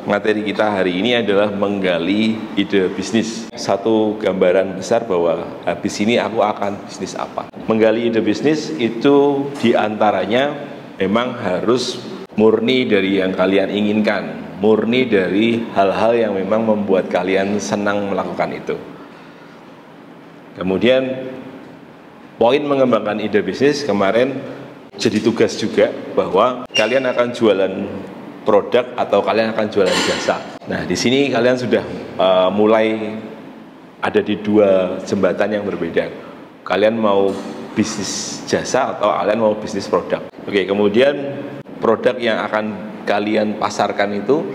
materi kita hari ini adalah menggali ide bisnis. Satu gambaran besar bahwa habis ini aku akan bisnis apa. Menggali ide bisnis itu diantaranya memang harus murni dari yang kalian inginkan, murni dari hal-hal yang memang membuat kalian senang melakukan itu. Kemudian poin mengembangkan ide bisnis kemarin jadi tugas juga bahwa kalian akan jualan produk atau kalian akan jualan jasa. Nah, di sini kalian sudah mulai ada di dua jembatan yang berbeda. Kalian mau bisnis jasa atau kalian mau bisnis produk. Oke, kemudian produk yang akan kalian pasarkan itu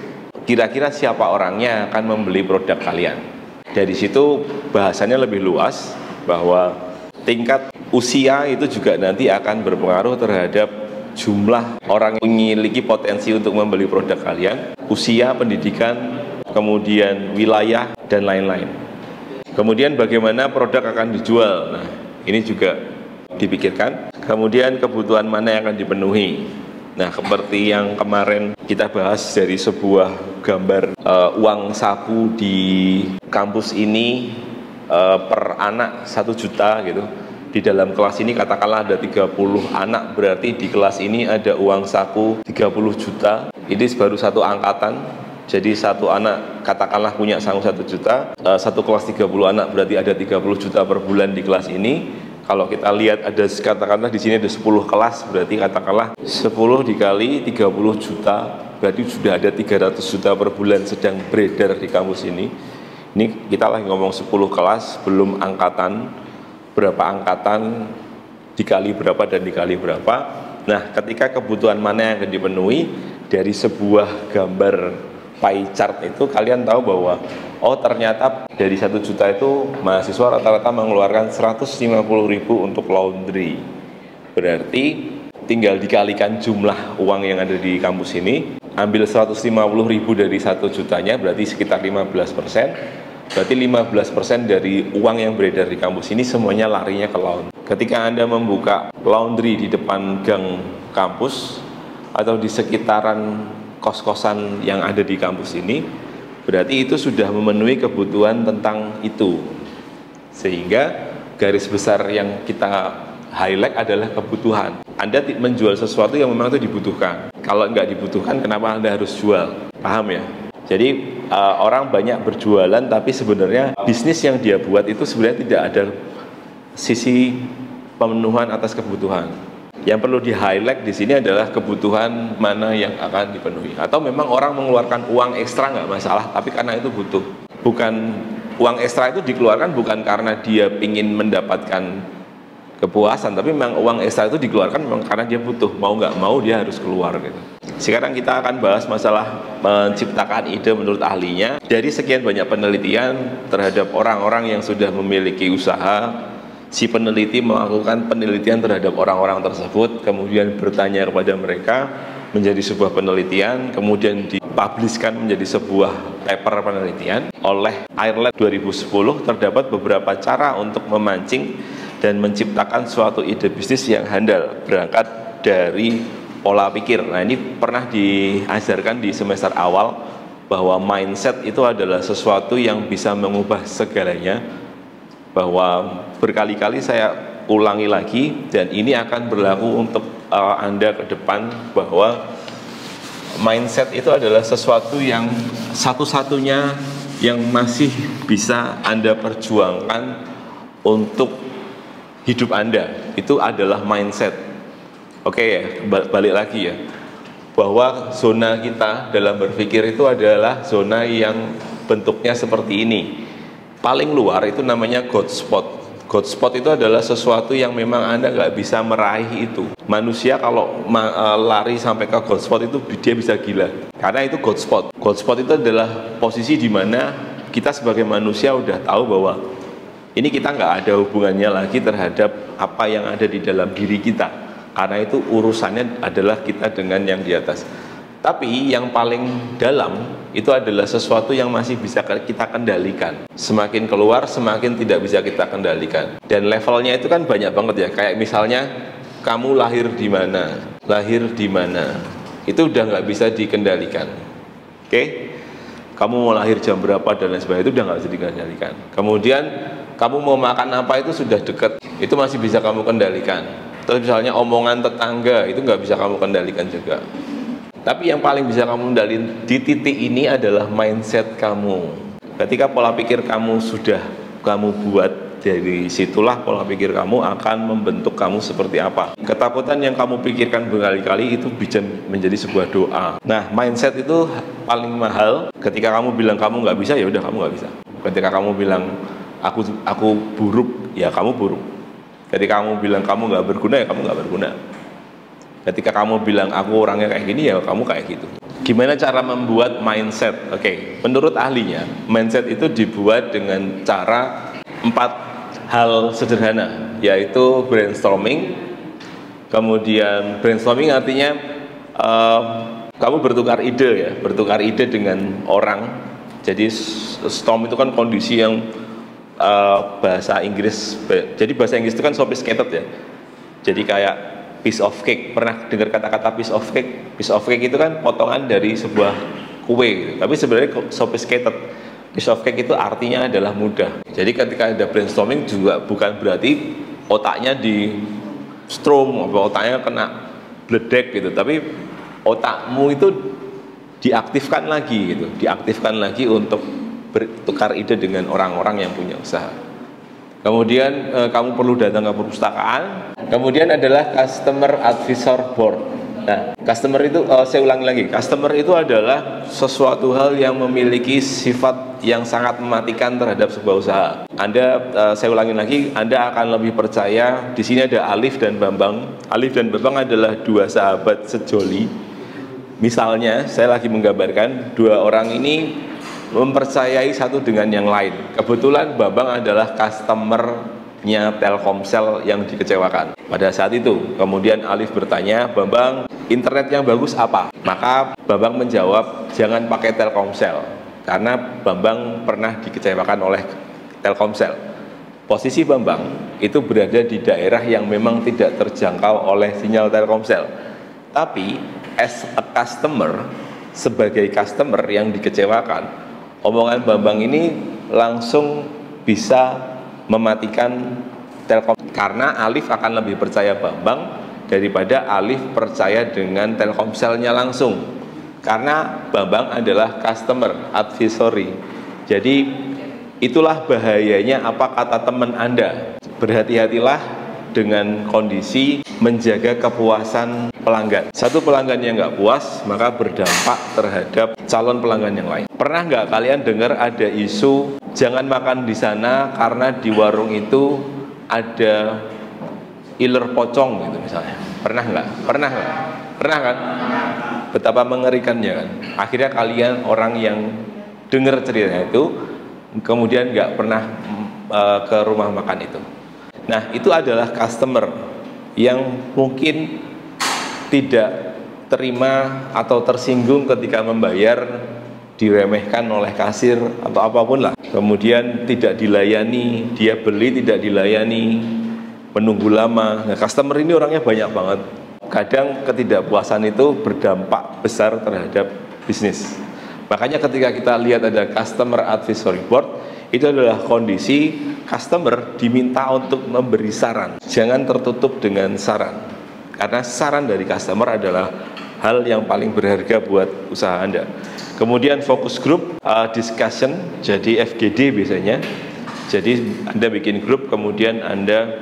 kira-kira siapa orangnya akan membeli produk kalian. Dari situ bahasannya lebih luas bahwa tingkat usia itu juga nanti akan berpengaruh terhadap jumlah orang yang memiliki potensi untuk membeli produk kalian, usia, pendidikan, kemudian wilayah, dan lain-lain. Kemudian bagaimana produk akan dijual, nah ini juga dipikirkan. Kemudian kebutuhan mana yang akan dipenuhi. Nah, seperti yang kemarin kita bahas dari sebuah gambar uang saku di kampus ini per anak 1 juta gitu. Di dalam kelas ini katakanlah ada 30 anak, berarti di kelas ini ada uang saku 30 juta. Ini baru satu angkatan, jadi satu anak katakanlah punya saku 1 juta, satu kelas 30 anak berarti ada 30 juta per bulan di kelas ini. Kalau kita lihat ada katakanlah di sini ada 10 kelas, berarti katakanlah 10 dikali 30 juta, berarti sudah ada 300 juta per bulan sedang beredar di kampus ini. Ini kita lagi ngomong 10 kelas, belum angkatan. Berapa angkatan dikali berapa dan dikali berapa. Nah, ketika kebutuhan mana yang akan dipenuhi dari sebuah gambar pie chart itu kalian tahu bahwa oh ternyata dari 1 juta itu mahasiswa rata-rata mengeluarkan 150.000 untuk laundry. Berarti tinggal dikalikan jumlah uang yang ada di kampus ini, ambil 150.000 dari 1 jutanya berarti sekitar 15%. Berarti 15% dari uang yang beredar di kampus ini semuanya larinya ke laundry. Ketika Anda membuka laundry di depan gang kampus atau di sekitaran kos-kosan yang ada di kampus ini, berarti itu sudah memenuhi kebutuhan tentang itu. Sehingga garis besar yang kita highlight adalah kebutuhan. Anda menjual sesuatu yang memang itu dibutuhkan. Kalau nggak dibutuhkan, kenapa Anda harus jual? Paham ya? Jadi orang banyak berjualan tapi sebenarnya bisnis yang dia buat itu sebenarnya tidak ada sisi pemenuhan atas kebutuhan. Yang perlu di-highlight di sini adalah kebutuhan mana yang akan dipenuhi. Atau memang orang mengeluarkan uang ekstra nggak masalah, tapi karena itu butuh. Bukan uang ekstra itu dikeluarkan bukan karena dia ingin mendapatkan kepuasan, tapi memang uang ekstra itu dikeluarkan memang karena dia butuh. Mau nggak mau dia harus keluar gitu. Sekarang kita akan bahas masalah menciptakan ide menurut ahlinya. Dari sekian banyak penelitian terhadap orang-orang yang sudah memiliki usaha, si peneliti melakukan penelitian terhadap orang-orang tersebut, kemudian bertanya kepada mereka menjadi sebuah penelitian, kemudian dipublishkan menjadi sebuah paper penelitian. Oleh Ireland 2010 terdapat beberapa cara untuk memancing dan menciptakan suatu ide bisnis yang handal berangkat dari pola pikir. Nah, ini pernah diajarkan di semester awal bahwa mindset itu adalah sesuatu yang bisa mengubah segalanya. Bahwa berkali-kali saya ulangi lagi dan ini akan berlaku untuk Anda ke depan bahwa mindset itu adalah sesuatu yang satu-satunya yang masih bisa Anda perjuangkan untuk hidup Anda. Itu adalah mindset. Oke ya, balik lagi ya, bahwa zona kita dalam berpikir itu adalah zona yang bentuknya seperti ini. Paling luar itu namanya God spot. God spot itu adalah sesuatu yang memang Anda nggak bisa meraih itu. Manusia kalau lari sampai ke God spot itu dia bisa gila, karena itu God spot. God spot itu adalah posisi di mana kita sebagai manusia udah tahu bahwa ini kita nggak ada hubungannya lagi terhadap apa yang ada di dalam diri kita. Karena itu urusannya adalah kita dengan yang di atas. Tapi yang paling dalam itu adalah sesuatu yang masih bisa kita kendalikan. Semakin keluar, semakin tidak bisa kita kendalikan. Dan levelnya itu kan banyak banget ya. Kayak misalnya kamu lahir di mana, itu udah nggak bisa dikendalikan. Oke? kamu mau lahir jam berapa dan lain sebagainya, itu udah nggak bisa dikendalikan. Kemudian kamu mau makan apa itu sudah dekat, itu masih bisa kamu kendalikan. Terus misalnya omongan tetangga itu nggak bisa kamu kendalikan juga. Tapi yang paling bisa kamu kendalikan di titik ini adalah mindset kamu. Ketika pola pikir kamu sudah kamu buat, dari situlah pola pikir kamu akan membentuk kamu seperti apa. Ketakutan yang kamu pikirkan berkali-kali itu bisa menjadi sebuah doa. Nah, mindset itu paling mahal. Ketika kamu bilang kamu nggak bisa, ya udah kamu nggak bisa. Ketika kamu bilang aku buruk, ya kamu buruk. Ketika kamu bilang kamu nggak berguna, ya kamu nggak berguna. Ketika kamu bilang aku orangnya kayak gini, ya kamu kayak gitu. Gimana cara membuat mindset? Oke, menurut ahlinya, mindset itu dibuat dengan cara 4 hal sederhana, yaitu brainstorming. Kemudian brainstorming artinya kamu bertukar ide ya, bertukar ide dengan orang. Jadi storm itu kan kondisi yang bahasa Inggris, jadi bahasa Inggris itu kan sophisticated ya. Jadi kayak piece of cake, pernah dengar kata-kata piece of cake? Piece of cake itu kan potongan dari sebuah kue gitu. Tapi sebenarnya sophisticated. Piece of cake itu artinya adalah mudah. Jadi ketika ada brainstorming juga bukan berarti otaknya di strom, otaknya kena bledek gitu. Tapi otakmu itu diaktifkan lagi gitu, diaktifkan lagi untuk bertukar ide dengan orang-orang yang punya usaha. Kemudian kamu perlu datang ke perpustakaan. Kemudian adalah customer advisor board. Nah, customer itu, saya ulangi lagi, customer itu adalah sesuatu hal yang memiliki sifat yang sangat mematikan terhadap sebuah usaha. Saya ulangi lagi, Anda akan lebih percaya. Di sini ada Alif dan Bambang. Alif dan Bambang adalah dua sahabat sejoli. Misalnya, saya lagi menggambarkan dua orang ini mempercayai satu dengan yang lain. Kebetulan Bambang adalah customer-nya Telkomsel yang dikecewakan pada saat itu. Kemudian Alif bertanya, Bambang, internet yang bagus apa? Maka Bambang menjawab, jangan pakai Telkomsel, karena Bambang pernah dikecewakan oleh Telkomsel. Posisi Bambang itu berada di daerah yang memang tidak terjangkau oleh sinyal Telkomsel. Tapi as a customer, sebagai customer yang dikecewakan, omongan Bambang ini langsung bisa mematikan Telkom, karena Alif akan lebih percaya Bambang daripada Alif percaya dengan Telkomselnya langsung, karena Bambang adalah customer advisory. Jadi itulah bahayanya apa kata teman Anda. Berhati-hatilah dengan kondisi menjaga kepuasan pelanggan. Satu pelanggan yang nggak puas maka berdampak terhadap calon pelanggan yang lain. Pernah nggak kalian dengar ada isu jangan makan di sana karena di warung itu ada iler pocong gitu misalnya? Pernah nggak? Pernah nggak? Pernah kan? Betapa mengerikannya kan? Akhirnya kalian orang yang dengar ceritanya itu kemudian nggak pernah ke rumah makan itu. Nah, itu adalah customer yang mungkin tidak terima atau tersinggung ketika membayar, diremehkan oleh kasir atau apapun lah. Kemudian tidak dilayani, dia beli tidak dilayani, menunggu lama. Nah, customer ini orangnya banyak banget. Kadang ketidakpuasan itu berdampak besar terhadap bisnis. Makanya ketika kita lihat ada customer advisory board, itu adalah kondisi customer diminta untuk memberi saran. Jangan tertutup dengan saran, karena saran dari customer adalah hal yang paling berharga buat usaha Anda. Kemudian focus group discussion, jadi FGD biasanya. Jadi Anda bikin grup, kemudian Anda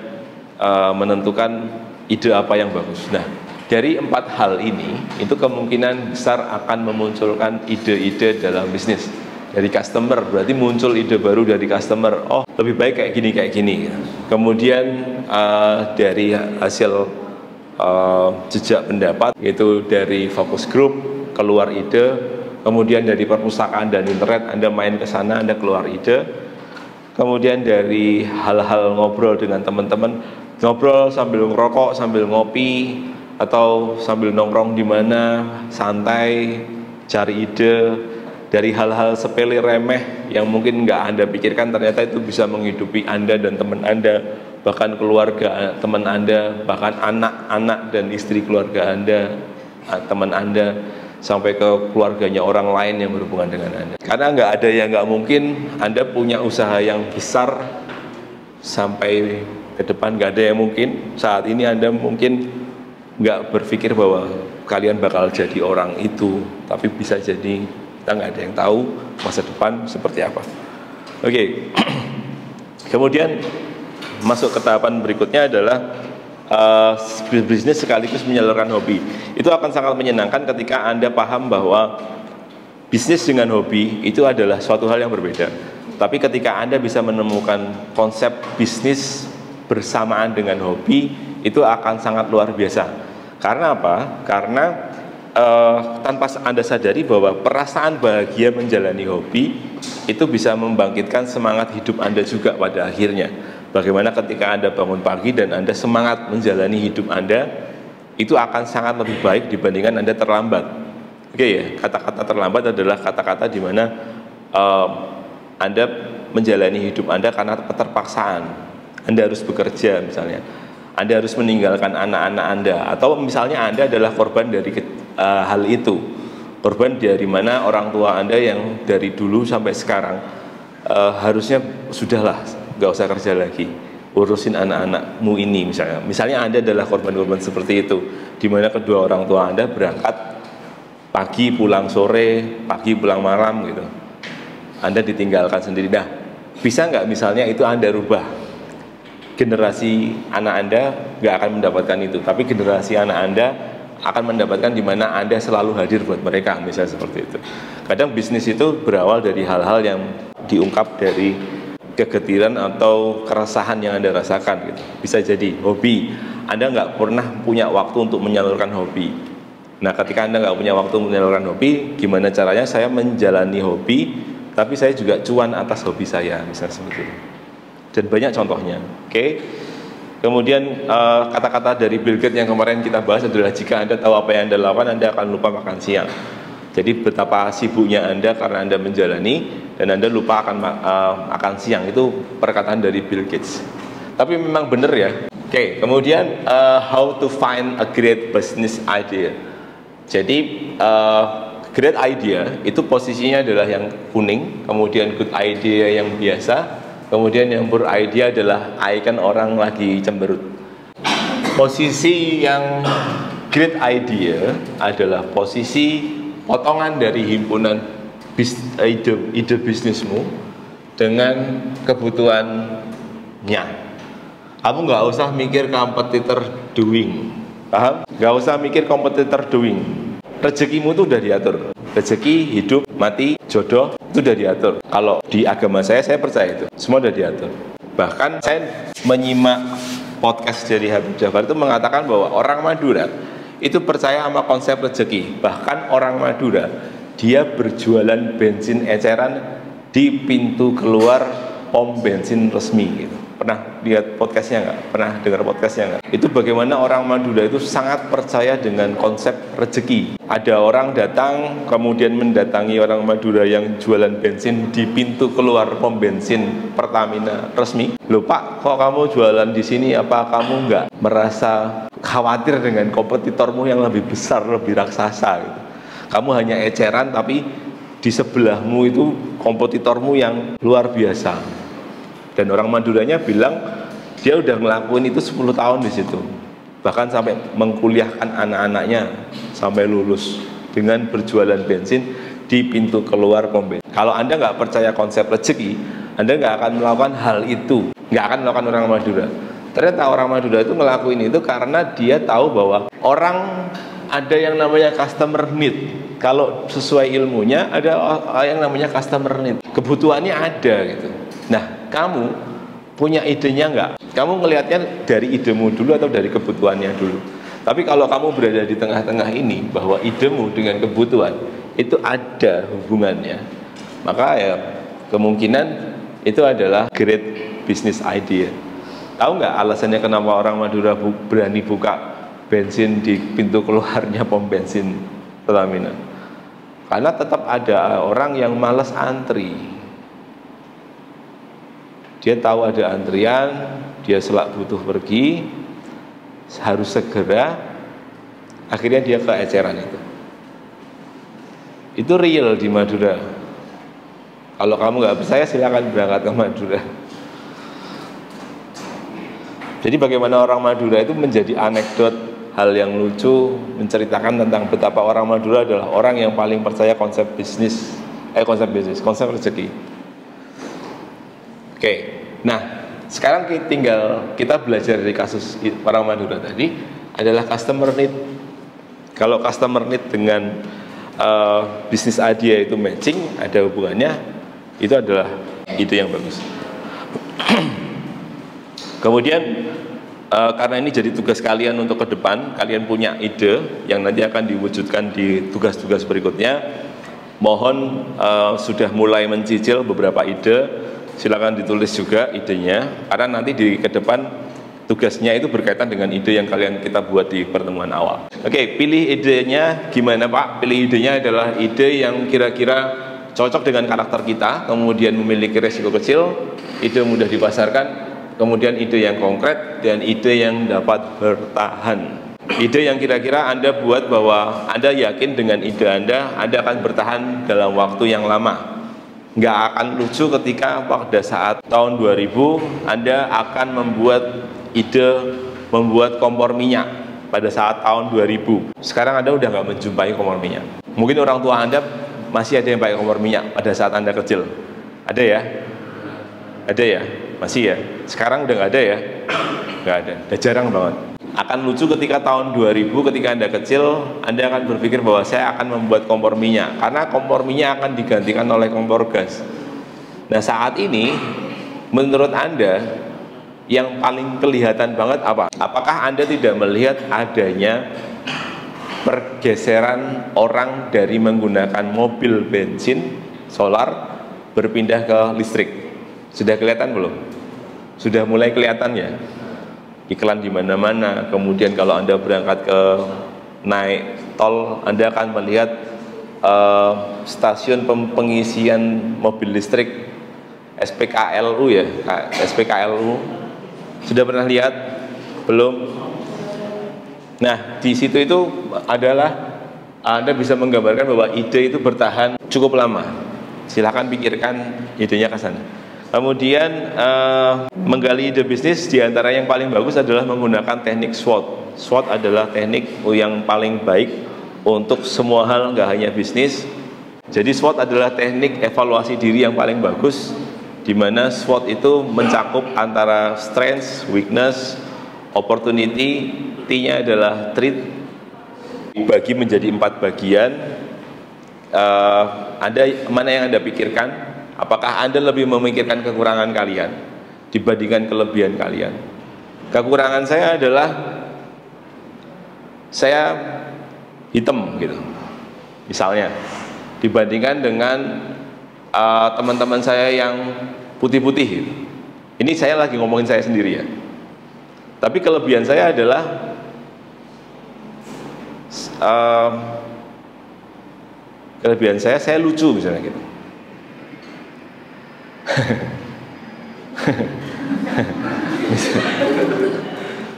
menentukan ide apa yang bagus. Nah, dari 4 hal ini, itu kemungkinan besar akan memunculkan ide-ide dalam bisnis. Dari customer, berarti muncul ide baru dari customer. Oh, lebih baik kayak gini. Kemudian dari hasil jejak pendapat, yaitu dari focus group, keluar ide. Kemudian dari perpustakaan dan internet, Anda main ke sana, Anda keluar ide. Kemudian dari hal-hal ngobrol dengan teman-teman, ngobrol sambil ngerokok, sambil ngopi, atau sambil nongkrong di mana, santai, cari ide. Dari hal-hal sepele remeh yang mungkin nggak Anda pikirkan, ternyata itu bisa menghidupi Anda dan teman Anda, bahkan keluarga teman Anda, bahkan anak-anak dan istri keluarga Anda, teman Anda. sampai ke keluarganya orang lain yang berhubungan dengan Anda. Karena nggak ada yang nggak mungkin Anda punya usaha yang besar sampai ke depan, nggak ada yang mungkin. Saat ini Anda mungkin nggak berpikir bahwa kalian bakal jadi orang itu, tapi bisa jadi kita nggak ada yang tahu masa depan seperti apa. Oke. Kemudian masuk ke tahapan berikutnya adalah bisnis sekaligus menyalurkan hobi. Itu akan sangat menyenangkan ketika Anda paham bahwa bisnis dengan hobi itu adalah suatu hal yang berbeda. Tapi ketika Anda bisa menemukan konsep bisnis bersamaan dengan hobi, itu akan sangat luar biasa. Karena apa? Karena tanpa Anda sadari bahwa perasaan bahagia menjalani hobi itu bisa membangkitkan semangat hidup Anda juga pada akhirnya. Bagaimana ketika Anda bangun pagi dan Anda semangat menjalani hidup Anda, itu akan sangat lebih baik dibandingkan Anda terlambat. Oke ya, kata-kata terlambat adalah kata-kata di mana Anda menjalani hidup Anda karena keterpaksaan. Anda harus bekerja misalnya, Anda harus meninggalkan anak-anak Anda, atau misalnya Anda adalah korban dari hal itu. Korban dari mana orang tua Anda yang dari dulu sampai sekarang harusnya sudahlah, nggak usah kerja lagi, urusin anak-anakmu ini misalnya Anda adalah korban-korban seperti itu, di mana kedua orang tua Anda berangkat pagi pulang sore, pagi pulang malam gitu, Anda ditinggalkan sendiri. Nah, bisa nggak misalnya itu Anda rubah, generasi anak Anda nggak akan mendapatkan itu, tapi generasi anak Anda akan mendapatkan di mana Anda selalu hadir buat mereka, misalnya seperti itu. Kadang bisnis itu berawal dari hal-hal yang diungkap dari kegetiran atau keresahan yang Anda rasakan gitu. Bisa jadi hobi, Anda nggak pernah punya waktu untuk menyalurkan hobi. Nah, ketika Anda nggak punya waktu menyalurkan hobi, gimana caranya saya menjalani hobi tapi saya juga cuan atas hobi saya, misalnya seperti itu. Dan banyak contohnya. Oke. Kemudian kata-kata dari Bill Gates yang kemarin kita bahas adalah jika Anda tahu apa yang Anda lakukan, Anda akan lupa makan siang. Jadi betapa sibuknya Anda karena Anda menjalani dan Anda lupa akan makan siang. Itu perkataan dari Bill Gates. Tapi memang benar ya. Oke, kemudian how to find a great business idea. Jadi great idea itu posisinya adalah yang kuning, kemudian good idea yang biasa, kemudian yang poor idea adalah icon orang lagi cemberut. Posisi yang great idea adalah posisi potongan dari himpunan ide bisnismu dengan kebutuhannya. Kamu nggak usah mikir kompetitor doing, paham? Nggak usah mikir kompetitor doing. Rezekimu itu udah diatur. Rezeki, hidup, mati, jodoh itu udah diatur. Kalau di agama saya percaya itu semua udah diatur. Bahkan saya menyimak podcast dari Habib Jafar itu mengatakan bahwa orang Madura itu percaya sama konsep rezeki. Bahkan orang Madura dia berjualan bensin eceran di pintu keluar pom bensin resmi gitu. Pernah lihat podcastnya nggak? Pernah dengar podcastnya nggak? Itu bagaimana orang Madura itu sangat percaya dengan konsep rezeki. Ada orang datang kemudian mendatangi orang Madura yang jualan bensin di pintu keluar pom bensin Pertamina resmi. Loh Pak, kok kamu jualan di sini? Apa kamu nggak merasa khawatir dengan kompetitormu yang lebih besar, lebih raksasa gitu? Kamu hanya eceran tapi di sebelahmu itu kompetitormu yang luar biasa. Dan orang Maduranya bilang dia udah ngelakuin itu 10 tahun di situ. Bahkan sampai mengkuliahkan anak-anaknya sampai lulus dengan berjualan bensin di pintu keluar pom bensin. Kalau Anda nggak percaya konsep rezeki, Anda nggak akan melakukan hal itu. Nggak akan melakukan orang Madura. Ternyata orang Madura itu ngelakuin itu karena dia tahu bahwa orang ada yang namanya customer need. Kalau sesuai ilmunya ada yang namanya customer need. Kebutuhannya ada gitu. Nah, kamu punya idenya nggak? Kamu ngelihatnya dari idemu dulu atau dari kebutuhannya dulu? Tapi kalau kamu berada di tengah-tengah ini, bahwa idemu dengan kebutuhan itu ada hubungannya, maka ya kemungkinan itu adalah great business idea. Tahu nggak alasannya kenapa orang Madura berani buka bensin di pintu keluarnya pom bensin Pertamina? Karena tetap ada orang yang malas antri. Dia tahu ada antrian, dia selak butuh pergi, harus segera, akhirnya dia ke eceran itu. Itu real di Madura. Kalau kamu nggak percaya silakan berangkat ke Madura. Jadi bagaimana orang Madura itu menjadi anekdot, hal yang lucu, menceritakan tentang betapa orang Madura adalah orang yang paling percaya konsep bisnis, konsep rezeki. Oke, nah sekarang tinggal kita belajar dari kasus orang Madura tadi adalah customer need. Kalau customer need dengan bisnis idea itu matching, ada hubungannya, itu adalah ide yang bagus. Kemudian karena ini jadi tugas kalian untuk ke depan, kalian punya ide yang nanti akan diwujudkan di tugas-tugas berikutnya. Mohon sudah mulai mencicil beberapa ide, silakan ditulis juga idenya, karena nanti di ke depan tugasnya itu berkaitan dengan ide yang kita buat di pertemuan awal. Oke, pilih idenya gimana Pak? Pilih idenya adalah ide yang kira-kira cocok dengan karakter kita, kemudian memiliki resiko kecil, ide mudah dipasarkan, kemudian ide yang konkret, dan ide yang dapat bertahan. Ide yang kira-kira Anda buat bahwa Anda yakin dengan ide Anda akan bertahan dalam waktu yang lama. Nggak akan lucu ketika pada saat tahun 2000 Anda akan membuat kompor minyak pada saat tahun 2000. Sekarang Anda udah nggak menjumpai kompor minyak. Mungkin orang tua Anda masih ada yang pakai kompor minyak pada saat Anda kecil. Ada ya? Ada ya? Masih ya? Sekarang udah nggak ada ya? Nggak ada, udah jarang banget. Akan lucu ketika tahun 2000 ketika Anda kecil, Anda akan berpikir bahwa saya akan membuat kompor minyak, karena kompor minyak akan digantikan oleh kompor gas. Nah saat ini, menurut Anda, yang paling kelihatan banget apa? Apakah Anda tidak melihat adanya pergeseran orang dari menggunakan mobil bensin, solar, berpindah ke listrik? Sudah kelihatan belum? Sudah mulai kelihatan ya? Iklan di mana-mana. Kemudian kalau Anda berangkat ke naik tol, Anda akan melihat stasiun pengisian mobil listrik SPKLU ya, SPKLU. Sudah pernah lihat? Belum? Nah, di situ itu adalah Anda bisa menggambarkan bahwa ide itu bertahan cukup lama. Silahkan pikirkan idenya ke sana. Kemudian menggali ide bisnis, diantara yang paling bagus adalah menggunakan teknik SWOT. SWOT adalah teknik yang paling baik untuk semua hal, nggak hanya bisnis. Jadi SWOT adalah teknik evaluasi diri yang paling bagus, di mana SWOT itu mencakup antara strength, weakness, opportunity. T-nya adalah treat, dibagi menjadi 4 bagian. Mana yang Anda pikirkan? Apakah Anda lebih memikirkan kekurangan kalian dibandingkan kelebihan kalian? Kekurangan saya adalah saya hitam gitu, misalnya, dibandingkan dengan teman-teman saya yang putih-putih gitu. Ini saya lagi ngomongin saya sendiri ya. Tapi kelebihan saya adalah saya lucu misalnya gitu.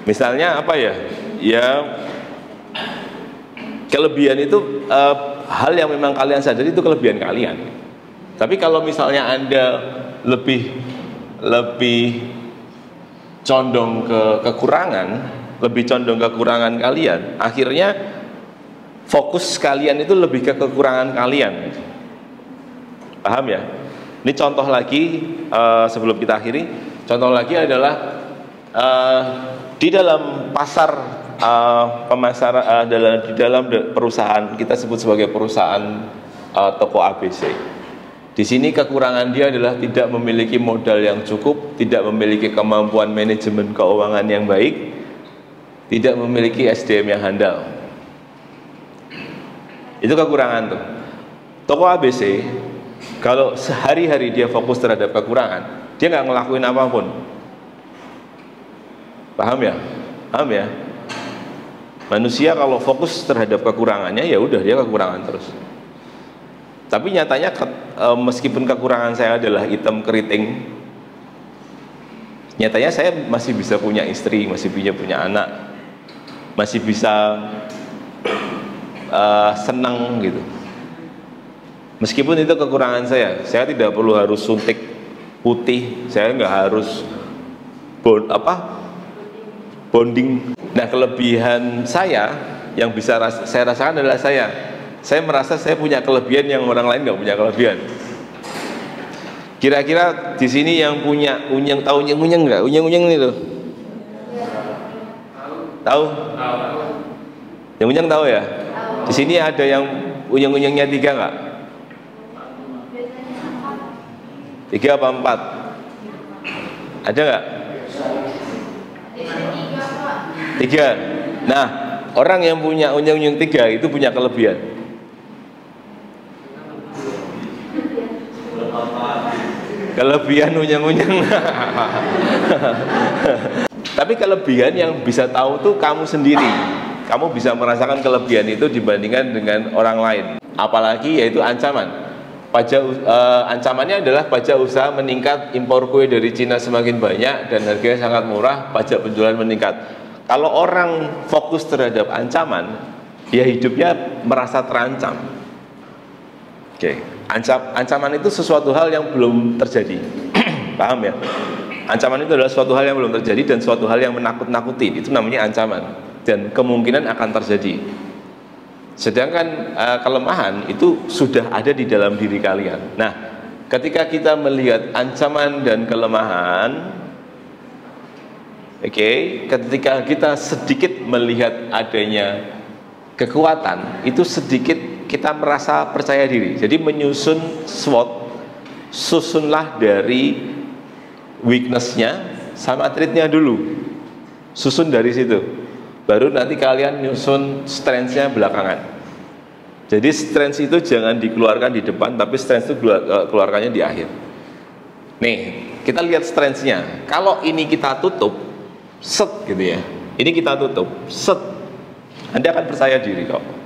Misalnya apa ya? Ya kelebihan itu hal yang memang kalian sadari itu kelebihan kalian. Tapi kalau misalnya Anda lebih condong ke kekurangan kalian, akhirnya fokus kalian itu lebih ke kekurangan kalian. Paham ya? Ini contoh lagi sebelum kita akhiri. Contoh lagi adalah di dalam pasar pemasaran, di dalam perusahaan kita sebut sebagai perusahaan toko ABC. Di sini kekurangan dia adalah tidak memiliki modal yang cukup, tidak memiliki kemampuan manajemen keuangan yang baik, tidak memiliki SDM yang handal. Itu kekurangan tuh. Toko ABC kalau sehari-hari dia fokus terhadap kekurangan, dia nggak ngelakuin apapun. Paham ya? Paham ya? Manusia kalau fokus terhadap kekurangannya, ya udah dia kekurangan terus. Tapi nyatanya meskipun kekurangan saya adalah hitam keriting, nyatanya saya masih bisa punya istri, masih punya anak, masih bisa senang gitu. Meskipun itu kekurangan saya tidak perlu harus suntik putih, saya nggak harus bonding. Nah, kelebihan saya yang bisa saya rasakan adalah saya merasa saya punya kelebihan yang orang lain nggak punya kelebihan. Kira-kira di sini yang punya unyeng, tahu unyeng nggak? Unyeng ini loh. Tahu? Yang unyeng tahu ya? Di sini ada yang unyeng-unyengnya 3 nggak? 3 apa 4? Ada nggak? 3. Nah, orang yang punya unyeng-unyeng 3 itu punya kelebihan. Kelebihan unyeng-unyeng. Tapi kelebihan yang bisa tahu tuh kamu sendiri. Kamu bisa merasakan kelebihan itu dibandingkan dengan orang lain. Apalagi yaitu ancaman. Ancamannya adalah pajak usaha meningkat, impor kue dari Cina semakin banyak dan harganya sangat murah, pajak penjualan meningkat. Kalau orang fokus terhadap ancaman, dia hidupnya merasa terancam. Oke. Ancaman itu sesuatu hal yang belum terjadi. Paham ya? Ancaman itu adalah suatu hal yang belum terjadi dan suatu hal yang menakut-nakuti. Itu namanya ancaman dan kemungkinan akan terjadi. Sedangkan kelemahan itu sudah ada di dalam diri kalian. Nah, ketika kita melihat ancaman dan kelemahan, ketika kita sedikit melihat adanya kekuatan, itu sedikit kita merasa percaya diri. Jadi menyusun SWOT, susunlah dari weakness-nya sama threat-nya dulu. Susun dari situ. Baru nanti kalian nyusun strength-nya belakangan. Jadi strength itu jangan dikeluarkan di depan, tapi strength itu keluarkannya di akhir. Nih, kita lihat strength-nya. Kalau ini kita tutup, set gitu ya. Ini kita tutup, set. Anda akan percaya diri kok.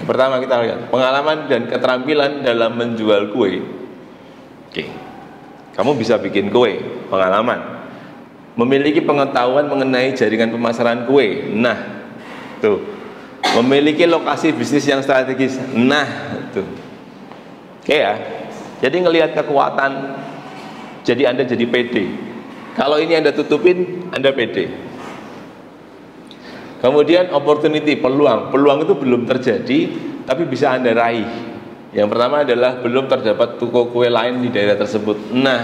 Pertama kita lihat pengalaman dan keterampilan dalam menjual kue. Kamu bisa bikin kue, pengalaman. Memiliki pengetahuan mengenai jaringan pemasaran kue. Nah, tuh. Memiliki lokasi bisnis yang strategis. Nah, tuh. Ya. Jadi ngelihat kekuatan, jadi Anda jadi pede. Kalau ini Anda tutupin, Anda pede. Kemudian opportunity, peluang. Peluang itu belum terjadi, tapi bisa Anda raih. Yang pertama adalah belum terdapat toko kue lain di daerah tersebut. Nah,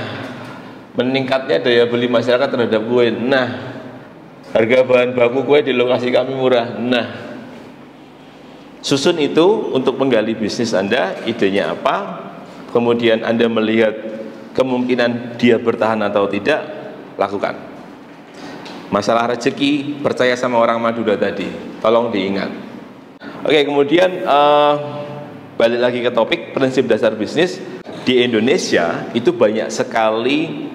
meningkatnya daya beli masyarakat terhadap kue. Nah, harga bahan baku kue di lokasi kami murah. Nah, susun itu untuk menggali bisnis Anda, idenya apa, kemudian Anda melihat kemungkinan dia bertahan atau tidak, lakukan. Masalah rezeki, percaya sama orang Madura tadi, tolong diingat. Oke, kemudian balik lagi ke topik prinsip dasar bisnis. Di Indonesia itu banyak sekali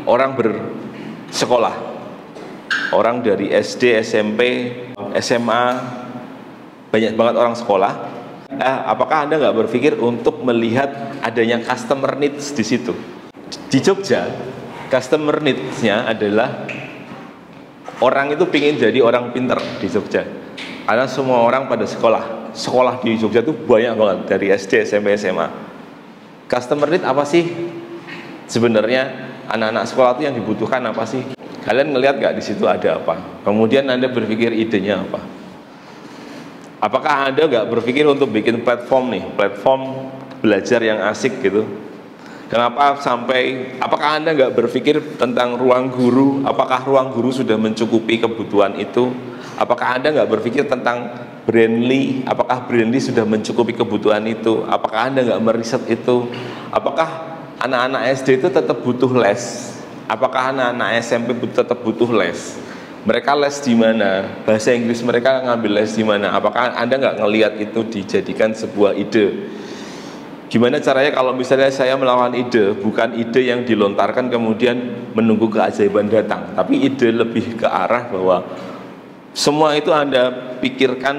orang bersekolah, orang dari SD, SMP, SMA, banyak banget orang sekolah. Apakah Anda nggak berpikir untuk melihat adanya customer needs di situ? Di Jogja, customer needs-nya adalah orang itu pingin jadi orang pinter di Jogja. Karena semua orang pada sekolah di Jogja itu banyak banget dari SD, SMP, SMA. Customer need apa sih? Sebenarnya anak-anak sekolah itu yang dibutuhkan apa sih? Kalian ngelihat nggak di situ ada apa? Kemudian Anda berpikir idenya apa? Apakah Anda nggak berpikir untuk bikin platform belajar yang asik gitu? Apakah Anda nggak berpikir tentang ruang guru? Apakah ruang guru sudah mencukupi kebutuhan itu? Apakah Anda nggak berpikir tentang Brandly? Apakah Brandly sudah mencukupi kebutuhan itu? Apakah Anda nggak meriset itu? Apakah anak-anak SD itu tetap butuh les? Apakah anak-anak SMP tetap butuh les? Mereka les di mana? Bahasa Inggris mereka ngambil les di mana? Apakah Anda nggak ngelihat itu dijadikan sebuah ide? Gimana caranya kalau misalnya saya melakukan ide, bukan ide yang dilontarkan kemudian menunggu keajaiban datang, tapi ide lebih ke arah bahwa semua itu Anda pikirkan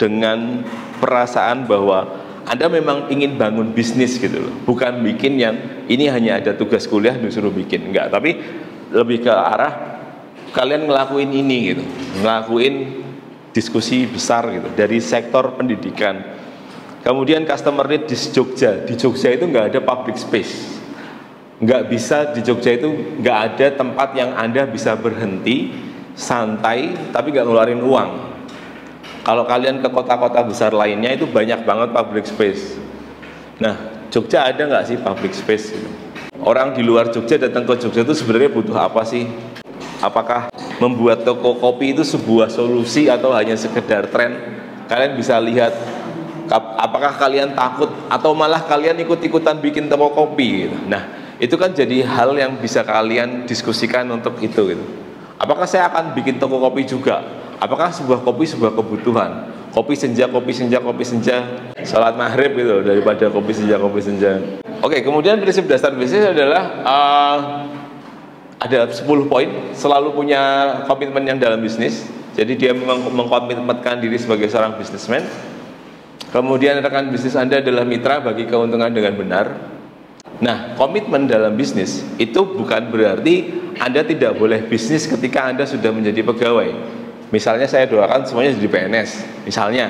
dengan perasaan bahwa Anda memang ingin bangun bisnis gitu loh, bukan bikin yang ini hanya ada tugas kuliah disuruh bikin, enggak, tapi lebih ke arah kalian ngelakuin ini gitu, ngelakuin diskusi besar gitu dari sektor pendidikan, Kemudian customer need di Jogja. Di Jogja itu nggak ada public space. Nggak bisa di Jogja itu nggak ada tempat yang Anda bisa berhenti, santai, tapi nggak ngeluarin uang. Kalau kalian ke kota-kota besar lainnya itu banyak banget public space. Nah, Jogja ada nggak sih public space? Orang di luar Jogja datang ke Jogja itu sebenarnya butuh apa sih? Apakah membuat toko kopi itu sebuah solusi atau hanya sekedar tren? Kalian bisa lihat, apakah kalian takut atau malah kalian ikut-ikutan bikin toko kopi gitu. Nah, itu kan jadi hal yang bisa kalian diskusikan untuk itu gitu. Apakah saya akan bikin toko kopi juga? Apakah sebuah kopi sebuah kebutuhan? Kopi senja, salat maghrib gitu daripada kopi senja. Oke, kemudian prinsip dasar bisnis adalah ada 10 poin. Selalu punya komitmen yang dalam bisnis. Jadi dia mengkomitmenkan diri sebagai seorang bisnismen. Kemudian rekan bisnis Anda adalah mitra bagi keuntungan dengan benar. Nah, komitmen dalam bisnis itu bukan berarti Anda tidak boleh bisnis ketika Anda sudah menjadi pegawai. Misalnya saya doakan semuanya jadi PNS. Misalnya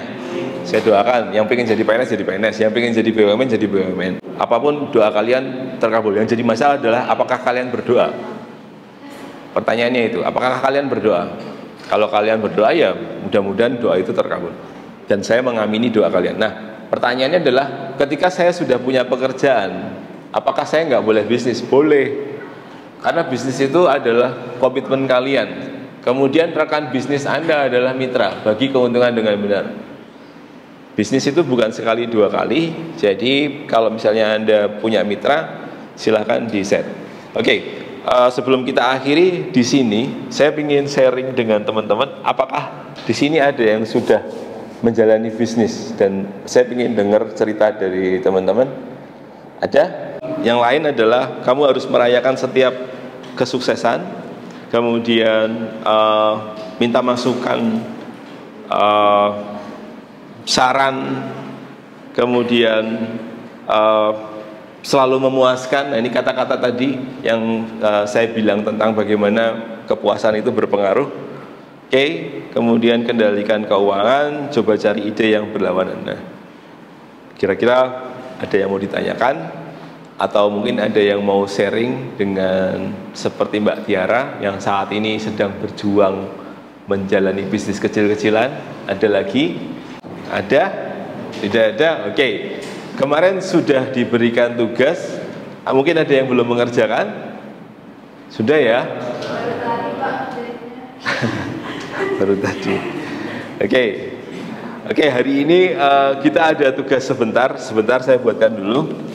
saya doakan yang pengen jadi PNS jadi PNS, yang pengen jadi BUMN jadi BUMN. Apapun doa kalian terkabul. Yang jadi masalah adalah apakah kalian berdoa? Pertanyaannya itu, apakah kalian berdoa? Kalau kalian berdoa ya mudah-mudahan doa itu terkabul. Dan saya mengamini doa kalian. Nah, pertanyaannya adalah ketika saya sudah punya pekerjaan, apakah saya nggak boleh bisnis? Boleh. Karena bisnis itu adalah komitmen kalian. Kemudian rekan bisnis Anda adalah mitra bagi keuntungan dengan benar. Bisnis itu bukan sekali dua kali. Jadi kalau misalnya Anda punya mitra, silahkan di set. Oke, sebelum kita akhiri di sini, saya ingin sharing dengan teman-teman. Apakah di sini ada yang sudah menjalani bisnis? Dan saya ingin dengar cerita dari teman-teman. Ada? Yang lain adalah kamu harus merayakan setiap kesuksesan. Kemudian minta masukan, saran, kemudian selalu memuaskan. Nah, ini kata-kata tadi yang saya bilang tentang bagaimana kepuasan itu berpengaruh. Oke, kemudian kendalikan keuangan, coba cari ide yang berlawanan. Nah, kira-kira ada yang mau ditanyakan? Atau mungkin ada yang mau sharing dengan seperti Mbak Tiara yang saat ini sedang berjuang menjalani bisnis kecil-kecilan. Ada lagi? Ada? Tidak ada? Oke. Kemarin sudah diberikan tugas. Mungkin ada yang belum mengerjakan? Sudah ya? Baru tadi. Oke. Oke, hari ini kita ada tugas sebentar. Sebentar saya buatkan dulu.